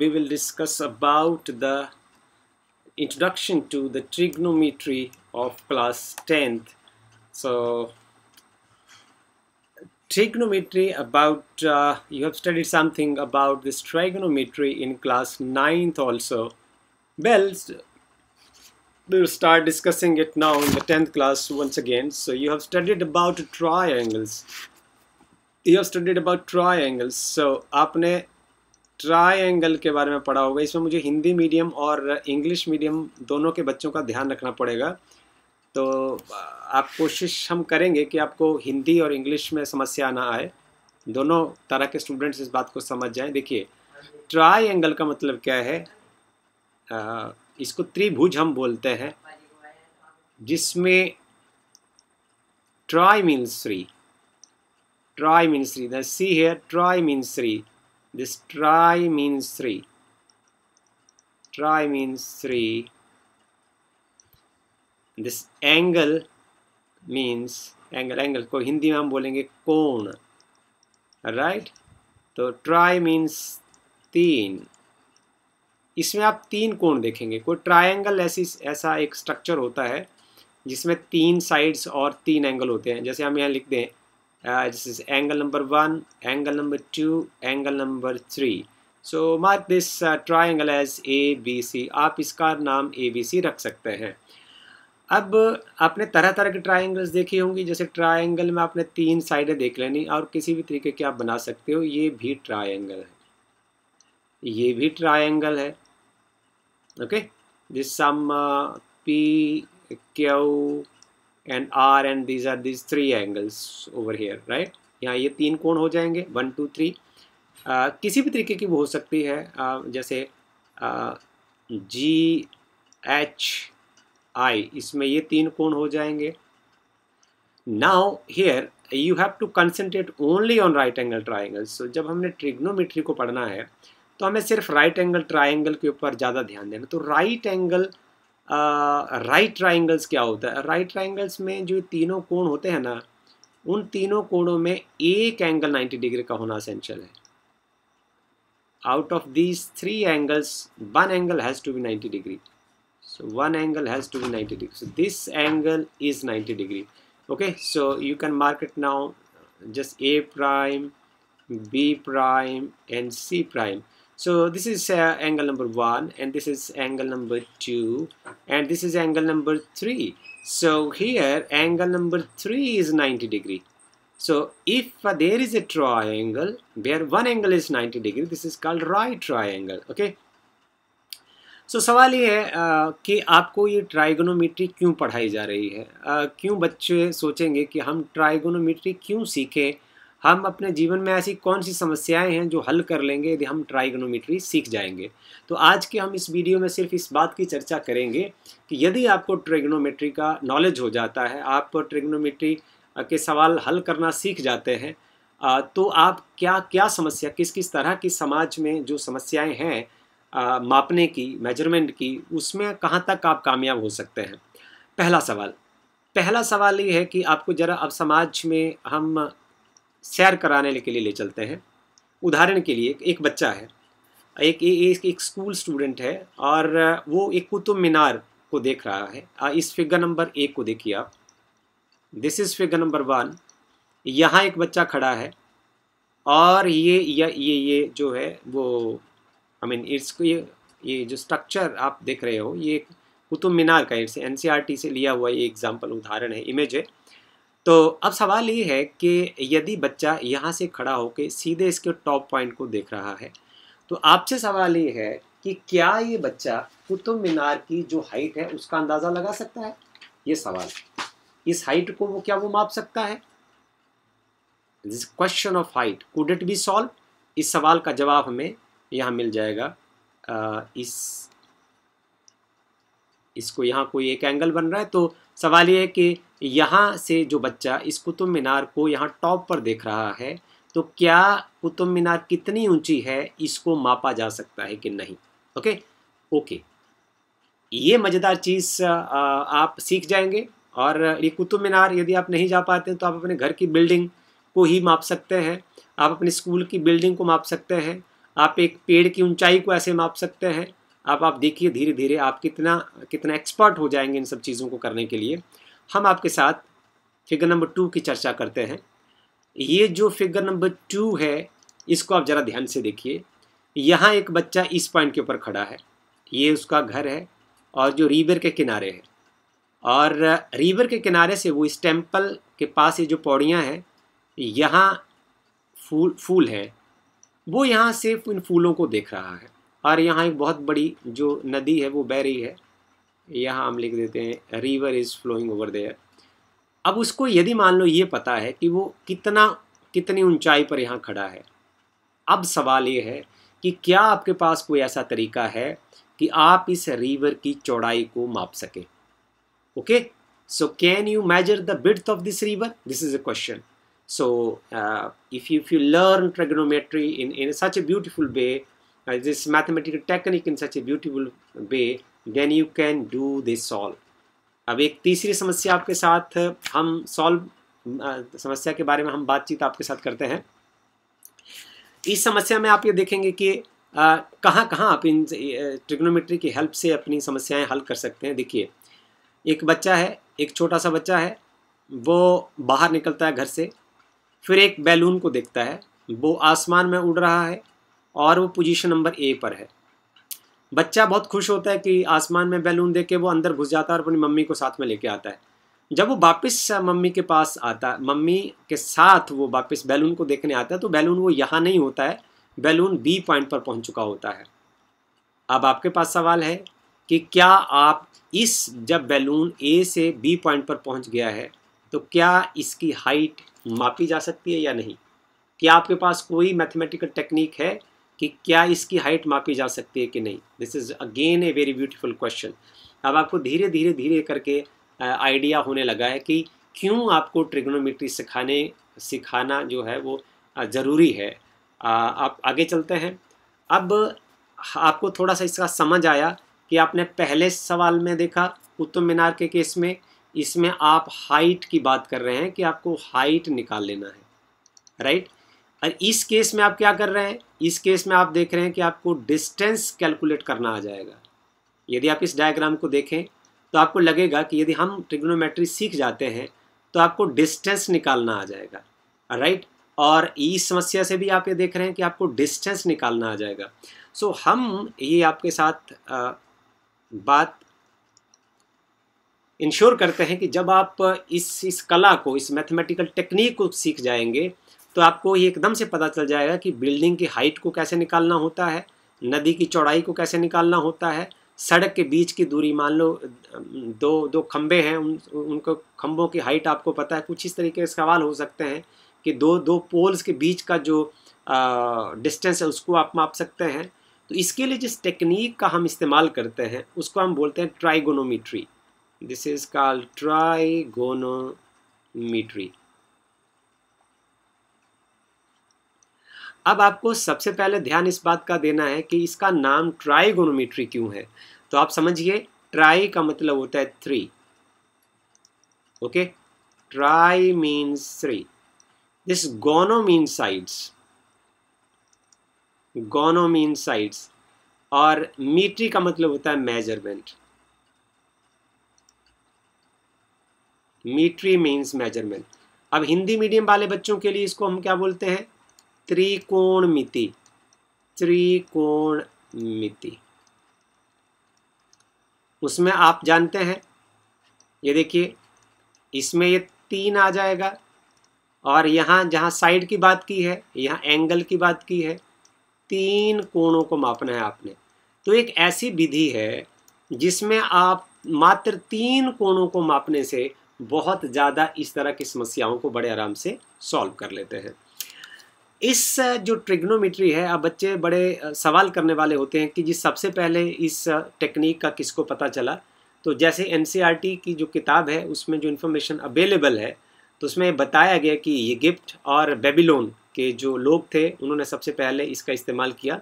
we will discuss about the introduction to the trigonometry of class 10th. So trigonometry about you have studied something about this trigonometry in class 9th also. Well, we'll start discussing it now in the 10th class once again. So you have studied about triangles. So आपने triangle के बारे में पढ़ा होगा. इसमें मुझे Hindi medium और English medium दोनों के बच्चों का ध्यान रखना पड़ेगा. तो आप कोशिश हम करेंगे कि आपको हिंदी और इंग्लिश में समस्या ना आए. दोनों तरह के स्टूडेंट्स इस बात को समझ जाएं. देखिए, ट्रायंगल का मतलब क्या है. इसको त्रिभुज हम बोलते हैं, जिसमें try means three. Try means 3. Now see here, try means 3. This try means 3. Try means 3. This angle means angle को हिंदी में हम बोलेंगे कोण. Right? तो try means 3. इसमें आप 3 कोण देखेंगे. कोई ट्रायंगल ऐसा एक स्ट्रक्चर होता है जिसमें 3 साइड्स और 3 एंगल होते हैं. जैसे हम यहाँ लिख दें, this is angle number 1, angle number 2, angle number 3. So mark this triangle as ABC. आप इसका नाम ABC रख सकते हैं. अब आपने तरह तरह के ट्रायंगल्स देखी होंगी. जैसे ट्रायंगल में आपने 3 साइडें देख लेनी और किसी भी तरीके के आप बना सकते हो. ये भी ट्रायंगल है, ये भी ट्रायंगल है. Okay, this sum P, Q and R and these are these 3 angles over here, right? यहाँ ये 3 कोण हो जाएंगे, 1 2 3. किसी भी तरीके की वो हो सकती है. जैसे G H I, इसमें ये 3 कोण हो जाएंगे. Now here you have to concentrate only on right angle triangles. So जब हमने ट्रिग्नोमेट्री को पढ़ना है तो हमें सिर्फ राइट एंगल ट्राइंगल के ऊपर ज़्यादा ध्यान देना. तो राइट ट्राइंगल्स क्या होता है. राइट ट्राइंगल्स में जो तीनों कोण होते हैं ना, उन तीनों कोणों में एक एंगल 90 डिग्री का होना एसेंशियल है. Out of these 3 angles, 1 angle has to be 90 degree. So 1 angle has to be 90 degree. So this angle is 90 degree. Okay, so you can mark it now. Just A prime, B prime and C prime. So this is angle number 1 and this is angle number 2 and this is angle number 3. So here angle number 3 is 90 degree. So if there is a triangle where one angle is 90 degree, this is called right triangle. Okay. So सवाल ये है कि आपको ये trigonometry क्यों पढ़ाई जा रही है. क्यों बच्चे सोचेंगे कि हम ट्राइगोनोमेट्री क्यों सीखें. हम अपने जीवन में ऐसी कौन सी समस्याएं हैं जो हल कर लेंगे यदि हम ट्राइगोनोमेट्री सीख जाएंगे. तो आज के हम इस वीडियो में सिर्फ इस बात की चर्चा करेंगे कि यदि आपको ट्रिग्नोमेट्री का नॉलेज हो जाता है, आप ट्रिग्नोमेट्री के सवाल हल करना सीख जाते हैं, तो आप क्या क्या समस्या, किस किस तरह की समाज में जो समस्याएं हैं मापने की, मेजरमेंट की, उसमें कहाँ तक आप कामयाब हो सकते हैं. पहला सवाल ये है कि आपको ज़रा अब समाज में हम सैर कराने के लिए ले चलते हैं. उदाहरण के लिए एक बच्चा है, एक स्कूल स्टूडेंट है और वो एक कुतुब मीनार को देख रहा है. इस फिगर नंबर 1 को देखिए आप. This is figure number 1. यहाँ एक बच्चा खड़ा है और ये जो है वो इसको ये जो स्ट्रक्चर आप देख रहे हो, ये कुतुब मीनार का NCERT से लिया हुआ ये एग्जाम्पल, उदाहरण है, इमेज है. तो अब सवाल ये है कि यदि बच्चा यहाँ से खड़ा होकर सीधे इसके टॉप पॉइंट को देख रहा है, तो आपसे सवाल ये है कि क्या ये बच्चा कुतुब मीनार की जो हाइट है उसका अंदाज़ा लगा सकता है. ये सवाल, इस हाइट को वो क्या वो माप सकता है. This question of height, could it be solve. इस सवाल का जवाब हमें यहाँ मिल जाएगा. इसको यहाँ कोई एक एंगल बन रहा है. तो सवाल ये है कि यहाँ से जो बच्चा इस कुतुब मीनार को यहाँ टॉप पर देख रहा है, तो क्या कुतुब मीनार कितनी ऊंची है इसको मापा जा सकता है कि नहीं. ओके, ये मज़ेदार चीज़ आप सीख जाएंगे. और ये कुतुब मीनार यदि आप नहीं जा पाते तो आप अपने घर की बिल्डिंग को ही माप सकते हैं, आप अपने स्कूल की बिल्डिंग को माप सकते हैं, आप एक पेड़ की ऊंचाई को ऐसे माप सकते हैं। अब आप देखिए धीरे धीरे आप कितना कितना एक्सपर्ट हो जाएंगे इन सब चीज़ों को करने के लिए। हम आपके साथ फिगर नंबर 2 की चर्चा करते हैं। ये जो फिगर नंबर 2 है, इसको आप ज़रा ध्यान से देखिए। यहाँ एक बच्चा इस पॉइंट के ऊपर खड़ा है, ये उसका घर है और जो रिवर के किनारे है, और रिवर के किनारे से वो इस टेम्पल के पास ये जो पौड़ियाँ हैं, यहाँ फूल है, वो यहाँ से इन फूलों को देख रहा है। और यहाँ एक बहुत बड़ी जो नदी है वो बह रही है, यहाँ हम लिख देते हैं river is flowing over there. अब उसको यदि मान लो ये पता है कि वो कितनी ऊंचाई पर यहाँ खड़ा है, अब सवाल ये है कि क्या आपके पास कोई ऐसा तरीका है कि आप इस रिवर की चौड़ाई को माप सकें। Okay, so can you measure the width of this river? This is a question. So if you learn trigonometry in such a beautiful way, this mathematical technique in such a beautiful way, then you can do this solve. अब एक तीसरी समस्या आपके साथ हम समस्या के बारे में हम बातचीत आपके साथ करते हैं। इस समस्या में आप ये देखेंगे कि कहाँ आप इन ट्रिग्नोमेट्री की हेल्प से अपनी समस्याएं हल कर सकते हैं। देखिए, एक बच्चा है, एक छोटा सा बच्चा है, वो बाहर निकलता है घर से, फिर एक बैलून को देखता है, वो आसमान में उड़ रहा है और वो पोजीशन नंबर ए पर है। बच्चा बहुत खुश होता है कि आसमान में बैलून देख के वो अंदर घुस जाता है और अपनी मम्मी को साथ में लेके आता है। जब वो वापस मम्मी के पास आता है, मम्मी के साथ वो वापस बैलून को देखने आता है, तो बैलून वो यहाँ नहीं होता है, बैलून बी पॉइंट पर पहुँच चुका होता है। अब आपके पास सवाल है कि क्या आप जब बैलून ए से बी पॉइंट पर पहुँच गया है, तो क्या इसकी हाइट मापी जा सकती है या नहीं? क्या आपके पास कोई मैथमेटिकल टेक्निक है कि क्या इसकी हाइट मापी जा सकती है कि नहीं? This is again a very beautiful question. अब आपको धीरे धीरे करके आइडिया होने लगा है कि क्यों आपको ट्रिग्नोमेट्री सिखाना जो है वो ज़रूरी है। आप आगे चलते हैं। अब आपको थोड़ा सा इसका समझ आया कि आपने पहले सवाल में देखा कुतुब मीनार के केस में, इसमें आप हाइट की बात कर रहे हैं कि आपको हाइट निकाल लेना है, राइट। और इस केस में आप क्या कर रहे हैं? इस केस में आप देख रहे हैं कि आपको डिस्टेंस कैलकुलेट करना आ जाएगा। यदि आप इस डायग्राम को देखें तो आपको लगेगा कि यदि हम ट्रिग्नोमेट्री सीख जाते हैं तो आपको डिस्टेंस निकालना आ जाएगा, राइट। और इस समस्या से भी आप ये देख रहे हैं कि आपको डिस्टेंस निकालना आ जाएगा। सो हम ये आपके साथ बात इंश्योर करते हैं कि जब आप इस कला को, इस मैथमेटिकल टेक्निक को सीख जाएंगे तो आपको ये एकदम से पता चल जाएगा कि बिल्डिंग की हाइट को कैसे निकालना होता है, नदी की चौड़ाई को कैसे निकालना होता है, सड़क के बीच की दूरी, मान लो दो खंबे हैं, उनको खंभों की हाइट आपको पता है। कुछ इस तरीके के सवाल हो सकते हैं कि दो पोल्स के बीच का जो डिस्टेंस है उसको आप माप सकते हैं। तो इसके लिए जिस टेक्निक का हम इस्तेमाल करते हैं उसको हम बोलते हैं trigonometry. This is called trigonometry. अब आपको सबसे पहले ध्यान इस बात का देना है कि इसका नाम ट्राइगोनोमेट्री क्यों है। तो आप समझिए, ट्राई का मतलब होता है 3, ओके। Try means 3। दिस गोनो मीन्स साइड्स, गोनो मीन्स साइड्स, और मीट्री का मतलब होता है मेजरमेंट। मीट्री means measurement. अब हिंदी मीडियम वाले बच्चों के लिए इसको हम क्या बोलते हैं? त्रिकोणमिति। त्रिकोणमिति उसमें आप जानते हैं, ये देखिए, इसमें ये 3 आ जाएगा, और यहाँ जहाँ साइड की बात की है, यहाँ एंगल की बात की है, 3 कोणों को मापना है आपने। तो एक ऐसी विधि है जिसमें आप मात्र 3 कोणों को मापने से बहुत ज़्यादा इस तरह की समस्याओं को बड़े आराम से सॉल्व कर लेते हैं। इस जो ट्रिग्नोमेट्री है, अब बच्चे बड़े सवाल करने वाले होते हैं कि जी सबसे पहले इस टेक्निक का किसको पता चला। तो जैसे एनसीईआरटी की जो किताब है उसमें जो इन्फॉर्मेशन अवेलेबल है, तो उसमें बताया गया कि इजिप्ट और बेबीलोन के जो लोग थे उन्होंने सबसे पहले इसका इस्तेमाल किया।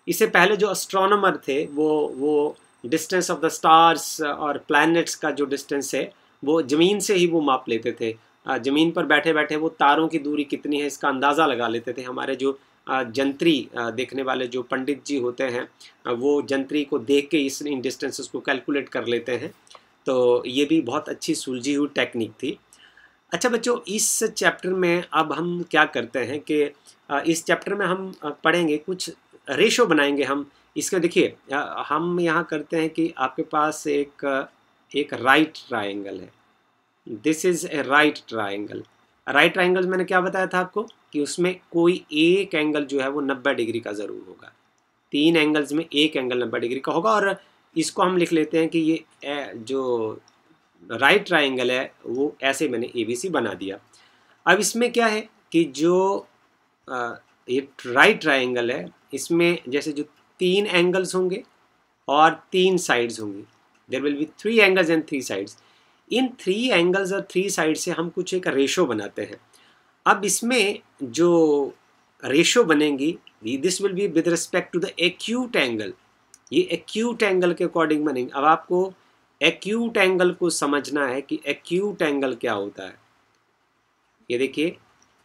इससे पहले जो एस्ट्रोनॉमर थे वो डिस्टेंस ऑफ द स्टार्स और प्लैनेट्स का जो डिस्टेंस है वो ज़मीन से ही वो माप लेते थे। ज़मीन पर बैठे बैठे वो तारों की दूरी कितनी है इसका अंदाज़ा लगा लेते थे। हमारे जो जंत्री देखने वाले जो पंडित जी होते हैं वो जंत्री को देख के इन डिस्टेंसेस को कैलकुलेट कर लेते हैं। तो ये भी बहुत अच्छी सुलझी हुई टेक्निक थी। अच्छा बच्चों, इस चैप्टर में अब हम क्या करते हैं कि इस चैप्टर में हम पढ़ेंगे कुछ रेशो बनाएंगे हम। इसका देखिए हम यहाँ करते हैं कि आपके पास एक राइट ट्रायंगल है। This is a right triangle. Right triangle मैंने क्या बताया था आपको कि उसमें कोई एक एंगल जो है वो 90 डिग्री का ज़रूर होगा। 3 एंगल्स में एक एंगल 90 डिग्री का होगा। और इसको हम लिख लेते हैं कि ये जो राइट ट्रायंगल है वो ऐसे मैंने ABC बना दिया। अब इसमें क्या है कि जो ये राइट ट्रायंगल है इसमें जैसे जो 3 एंगल्स होंगे और 3 साइड्स होंगी, there will be 3 angles and 3 sides. इन 3 एंगल्स और 3 साइड से हम कुछ एक रेशो बनाते हैं। अब इसमें जो रेशो बनेंगी this will be with respect to the acute angle. ये एक्यूट एंगल के अकॉर्डिंग बनेंगे। अब आपको एक्यूट एंगल को समझना है कि एक्यूट एंगल क्या होता है। ये देखिए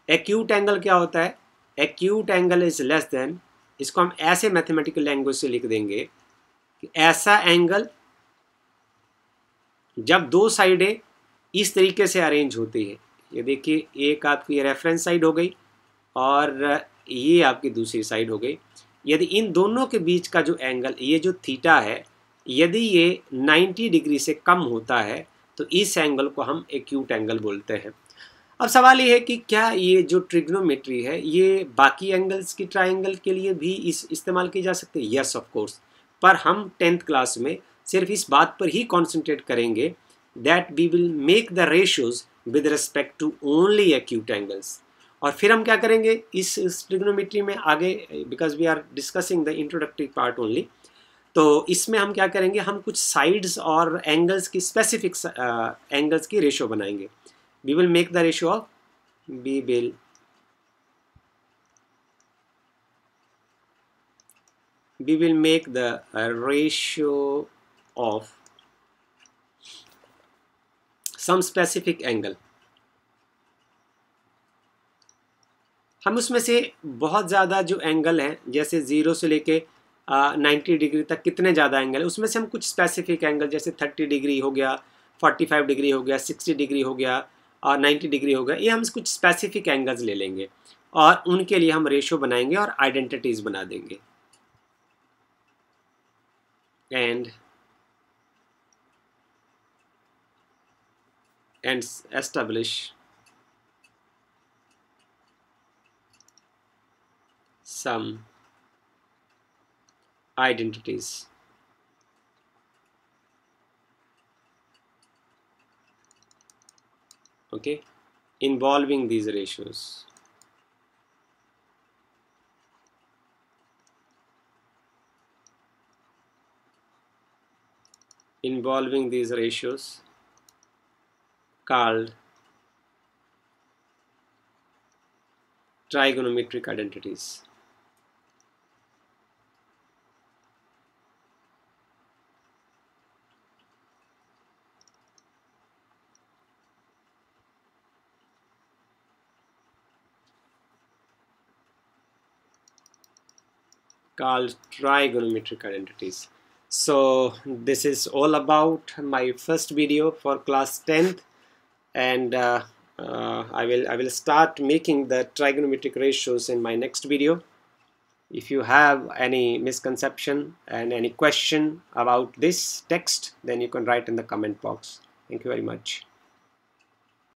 एक्यूट एंगल क्या होता है। Acute angle is less than, इसको हम ऐसे मैथमेटिकल लैंग्वेज से लिख देंगे कि ऐसा एंगल जब दो साइडें इस तरीके से अरेंज होती है। ये देखिए एक आपकी रेफरेंस साइड हो गई और ये आपकी दूसरी साइड हो गई। यदि इन दोनों के बीच का जो एंगल ये जो थीटा है यदि ये 90 डिग्री से कम होता है तो इस एंगल को हम एक्यूट एंगल बोलते हैं। अब सवाल ये है कि क्या ये जो ट्रिग्नोमेट्री है ये बाकी एंगल्स की ट्रायंगल के लिए भी इस्तेमाल की जा सकती है? Yes of course. पर हम 10th क्लास में सिर्फ इस बात पर ही कॉन्सेंट्रेट करेंगे that we will make the ratios with respect to only acute angles. और फिर हम क्या करेंगे इस ट्रिग्नोमेट्री में आगे, because we are discussing the introductory part only, तो इसमें हम क्या करेंगे हम कुछ साइड्स और एंगल्स की स्पेसिफिक एंगल्स की रेशियो बनाएंगे। We will make the ratio of we will make the ratio of some specific angle। हम उसमें से बहुत ज़्यादा जो एंगल हैं जैसे 0 से लेके 90 डिग्री तक कितने ज़्यादा एंगल है उसमें से हम कुछ स्पेसिफिक एंगल जैसे 30 डिग्री हो गया, 45 डिग्री हो गया, 60 डिग्री हो गया और 90 डिग्री हो गया, ये हम कुछ स्पेसिफिक एंगल्स ले लेंगे और उनके लिए हम रेशो बनाएंगे और आइडेंटिटीज बना देंगे। And establish some identities। Okay, involving these ratios। Involving these ratios called trigonometric identities। called trigonometric identities। So this is all about my first video for class 10th, and I will start making the trigonometric ratios in my next video. If you have any misconception and any question about this text, then you can write in the comment box. Thank you very much.